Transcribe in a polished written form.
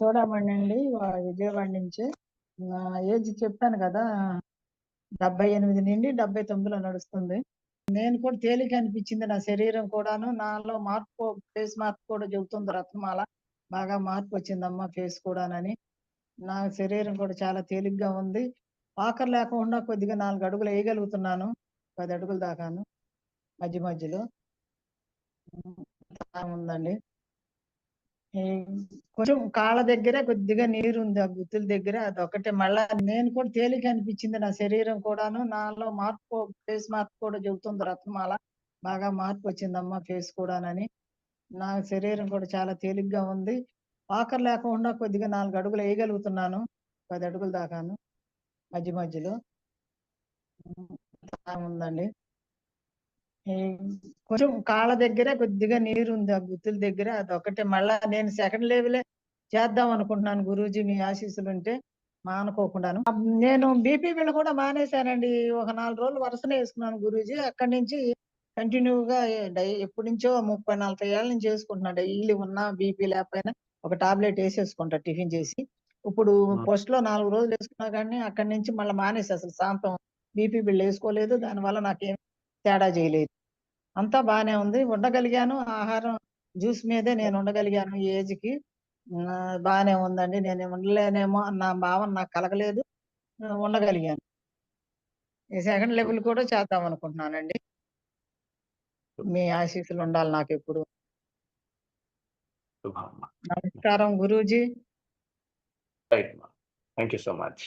చూడమనండి విజయవాడ నుంచి. నా ఏజ్ చెప్పాను కదా, 78 నుండి 79లో నడుస్తుంది. నేను కూడా తేలిక అనిపించింది నా శరీరం కూడాను. నాలో మార్పు, ఫేస్ మార్పు కూడా చెబుతుంది రత్నమాల. బాగా మార్పు వచ్చిందమ్మా ఫేస్ కూడానని. నా శరీరం కూడా చాలా తేలిగ్గా ఉంది. వాకర్ లేకుండా కొద్దిగా 4 అడుగులు వేయగలుగుతున్నాను. 10 అడుగుల దాకాను మధ్య మధ్యలో. ఉందండి. ఈ కొంచెం కాళ్ళ దగ్గర కొద్దిగా నీరుంది. ఆ గుత్తుల దగ్గర అదొక్కటే. మళ్ళా నేను కూడా తేలిక అనిపించింది నా శరీరం కూడాను. నాలో మార్పు, ఫేస్ మార్పు కూడా చెబుతుంది రత్నమాల. బాగా మార్పు వచ్చిందమ్మా ఫేస్ కూడానని. నా శరీరం కూడా చాలా తేలిగ్గా ఉంది. వాకర్ లేకుండా కొద్దిగా 4 అడుగులు వేయగలుగుతున్నాను. 10 అడుగుల దాకాను మధ్య మధ్యలో. ఉందండి. ఈ కొంచెం కాళ్ళ దగ్గర కొద్దిగా నీరుంది. ఆ గుత్తుల దగ్గర అదొక్కటే. మళ్ళా నేను సెకండ్ లెవెలే చేద్దాం అనుకుంటున్నాను గురూజీ మీ ఆశీస్సులుంటే మానుకోకుండాను. నేను బీపీ బిళ్ళ కూడా మానేశానండి. ఒక 4 రోజులు వరుసనే యేసుకున్నాను గురూజీ. అక్కడి నుంచి కంటిన్యూగా ఎప్పటినుంచో 30, 40 ఏళ్ల నుంచి యేసుకుంటున్నా. డైలీ ఉన్నా బీపీ లేకపోయినా ఒక టాబ్లెట్ యేసేసుకుంటా టిఫిన్ చేసి. ఇప్పుడు ఫస్ట్‌లో 4 రోజులు యేసుకున్నా గానీ అక్కడి నుంచి మళ్ళా మానేసా అసలు శాంతం. బీపీ బిళ్ళ యేసుకోలేదు. దానివల్ల నాకేం తేడా చేయలేదు. అంతా బానే ఉంది. ఉండగలిగాను. ఆహారం జ్యూస్ మీదే నేను ఉండగలిగాను ఈ ఏజ్‌కి. బానే ఉందండి. నేను ఉండలేనేమో అన్న భావన నాకు కలగలేదు. ఉండగలిగాను. ఈ సెకండ్ లెవెల్ కూడా చేద్దాం అనుకుంటున్నానండి. మీ ఆశీస్సులు ఉండాలి నాకెప్పుడు. శుభం. నమస్కారం గురూజీ. రైట్ మా. Thank you so much.